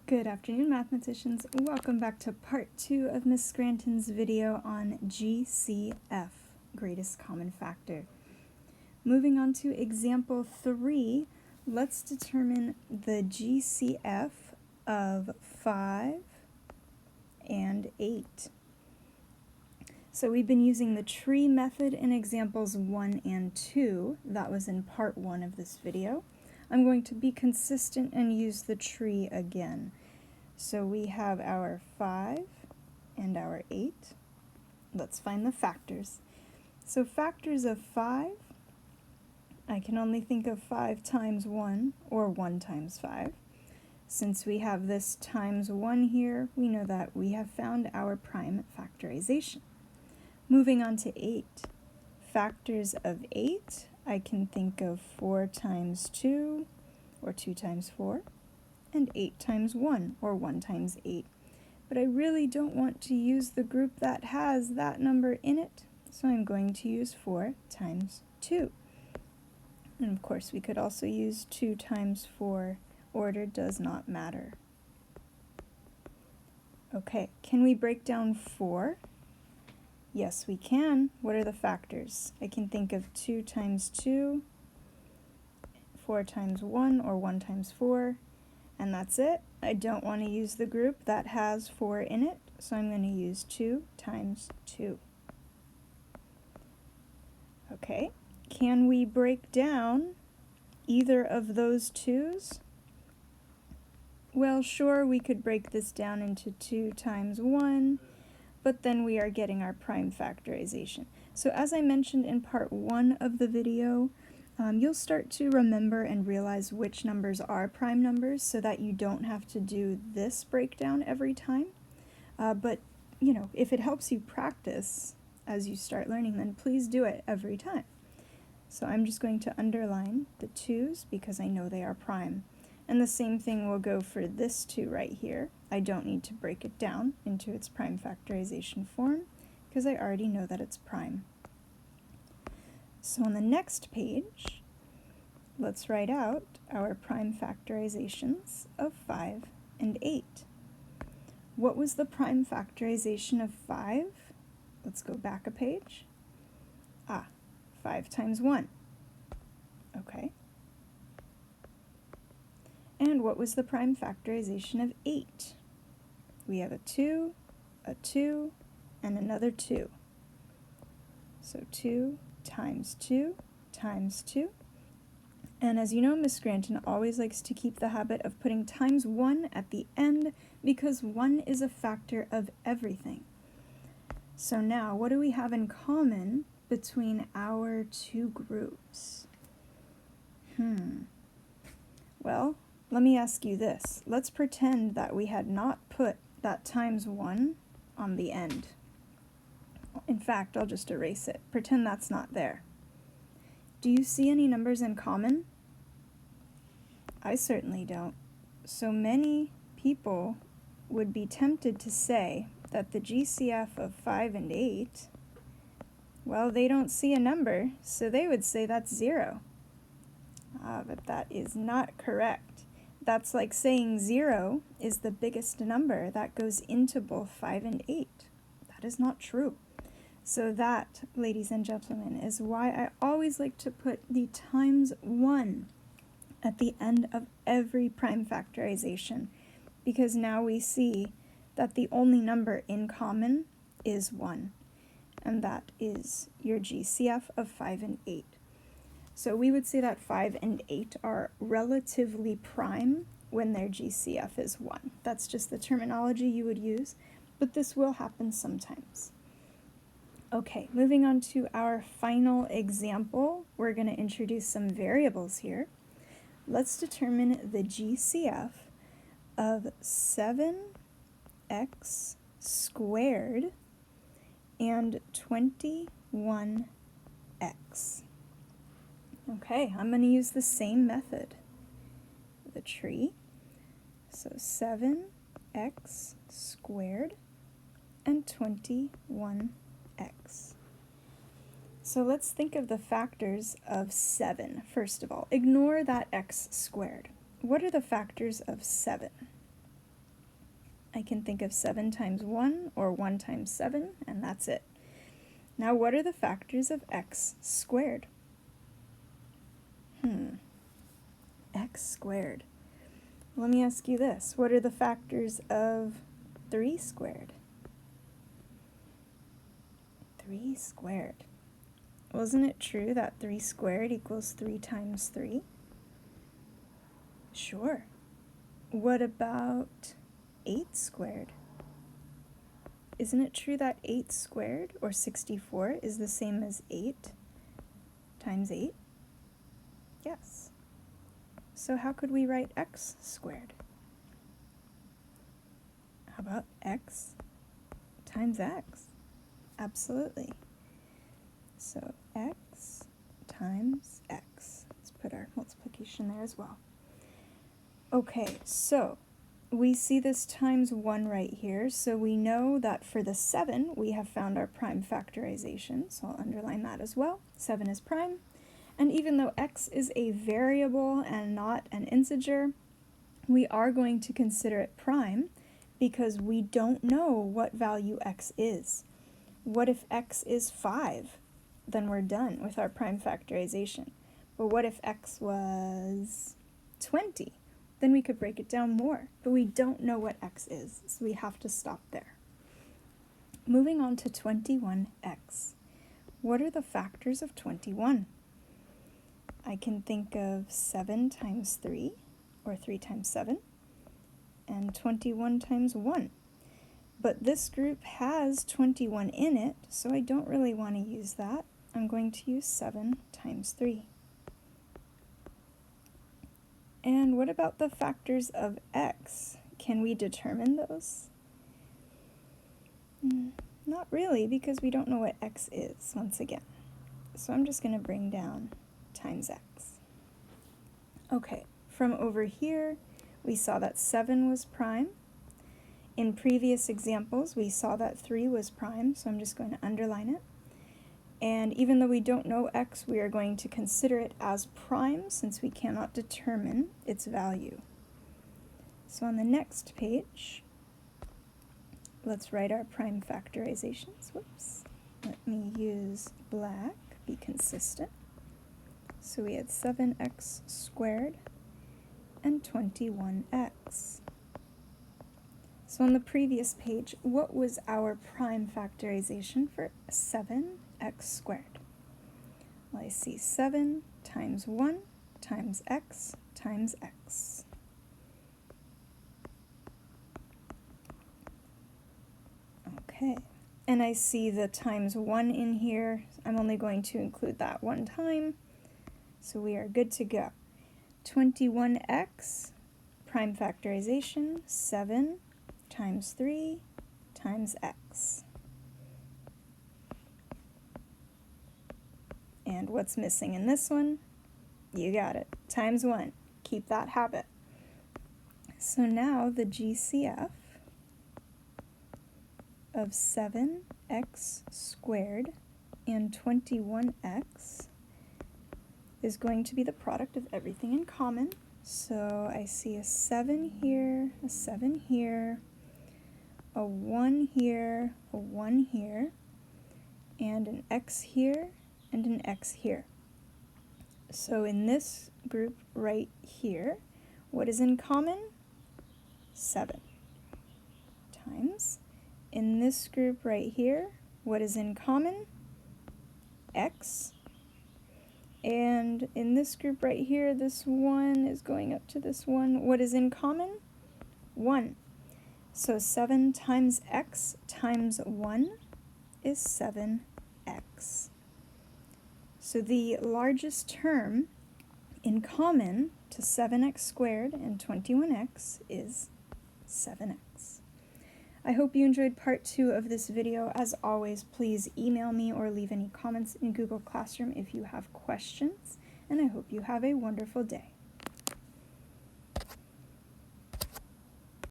Good afternoon, mathematicians. Welcome back to part 2 of Miss Scranton's video on GCF, greatest common factor. Moving on to example 3, let's determine the GCF of 5 and 8. So we've been using the tree method in examples 1 and 2. That was in part 1 of this video. I'm going to be consistent and use the tree again. So we have our 5 and our 8. Let's find the factors. So factors of 5, I can only think of 5 times 1 or 1 times 5. Since we have this times 1 here, we know that we have found our prime factorization. Moving on to 8. Factors of 8, I can think of 4 times 2, or 2 times 4, and 8 times 1, or 1 times 8. But I really don't want to use the group that has that number in it, so I'm going to use 4 times 2. And of course, we could also use 2 times 4. Order does not matter. Okay, can we break down 4? Yes, we can. What are the factors? I can think of 2 times 2, 4 times 1, or 1 times 4, and that's it. I don't want to use the group that has 4 in it, so I'm going to use 2 times 2. Okay, can we break down either of those 2's? Well, sure, we could break this down into 2 times 1, but then we are getting our prime factorization. So as I mentioned in part 1 of the video, you'll start to remember and realize which numbers are prime numbers so that you don't have to do this breakdown every time. But, if it helps you practice as you start learning, then please do it every time. So I'm just going to underline the 2's because I know they are prime. And the same thing will go for this 2 right here. I don't need to break it down into its prime factorization form because I already know that it's prime. So on the next page, let's write out our prime factorizations of 5 and 8. What was the prime factorization of 5? Let's go back a page. 5 times 1. Okay. And what was the prime factorization of 8? We have a 2, and another 2. So 2 times 2 times 2. And as you know, Miss Scranton always likes to keep the habit of putting times 1 at the end because 1 is a factor of everything. So now, what do we have in common between our 2 groups? Well, let me ask you this. Let's pretend that we had not put that times 1 on the end. In fact, I'll just erase it. Pretend that's not there. Do you see any numbers in common? I certainly don't. So many people would be tempted to say that the GCF of 5 and 8, well, they don't see a number, so they would say that's 0. But that is not correct. That's like saying 0 is the biggest number that goes into both 5 and 8. That is not true. So that, ladies and gentlemen, is why I always like to put the times 1 at the end of every prime factorization, because now we see that the only number in common is 1, and that is your GCF of 5 and 8. So we would say that 5 and 8 are relatively prime when their GCF is 1. That's just the terminology you would use, but this will happen sometimes. Okay, moving on to our final example, we're going to introduce some variables here. Let's determine the GCF of 7x squared and 21x. Okay, I'm going to use the same method, the tree. So 7x squared and 21x. So let's think of the factors of 7, first of all. Ignore that x squared. What are the factors of 7? I can think of 7 times 1 or 1 times 7, and that's it. Now what are the factors of x squared? X squared. Let me ask you this. What are the factors of 3 squared? 3 squared. Wasn't it true that 3 squared equals 3 times 3? Sure. What about 8 squared? Isn't it true that 8 squared, or 64, is the same as 8 times 8? Yes. So how could we write x squared? How about x times x? Absolutely. So x times x. Let's put our multiplication there as well. Okay, so we see this times 1 right here, so we know that for the 7 we have found our prime factorization, so I'll underline that as well. 7 is prime, and even though x is a variable and not an integer, we are going to consider it prime because we don't know what value x is. What if x is 5? Then we're done with our prime factorization. But what if x was 20? Then we could break it down more, but we don't know what x is, so we have to stop there. Moving on to 21x. What are the factors of 21? I can think of 7 times 3, or 3 times 7, and 21 times 1. But this group has 21 in it, so I don't really want to use that. I'm going to use 7 times 3. And what about the factors of x? Can we determine those? Not really, because we don't know what x is, once again. So I'm just going to bring down times x. Okay, from over here, we saw that 7 was prime. In previous examples, we saw that 3 was prime, so I'm just going to underline it. And even though we don't know x, we are going to consider it as prime since we cannot determine its value. So on the next page, let's write our prime factorizations. Whoops. Let me use black, be consistent. So we had 7x squared and 21x. So on the previous page, what was our prime factorization for 7x squared? Well, I see 7 times 1 times x times x. Okay, and I see the times 1 in here. I'm only going to include that one time, so we are good to go. 21x, prime factorization, 7 times 3 times x. And what's missing in this one? You got it, times 1. Keep that habit. So now the GCF of 7x squared and 21x is going to be the product of everything in common. So I see a 7 here, a 7 here, a 1 here, a 1 here, and an x here, and an x here. So in this group right here, what is in common? 7 times. In this group right here, what is in common? X. And in this group right here, this 1 is going up to this 1. What is in common? 1. So 7 times x times 1 is 7x. So the largest term in common to 7x squared and 21x is 7x. I hope you enjoyed part 2 of this video. As always, please email me or leave any comments in Google Classroom if you have questions, and I hope you have a wonderful day.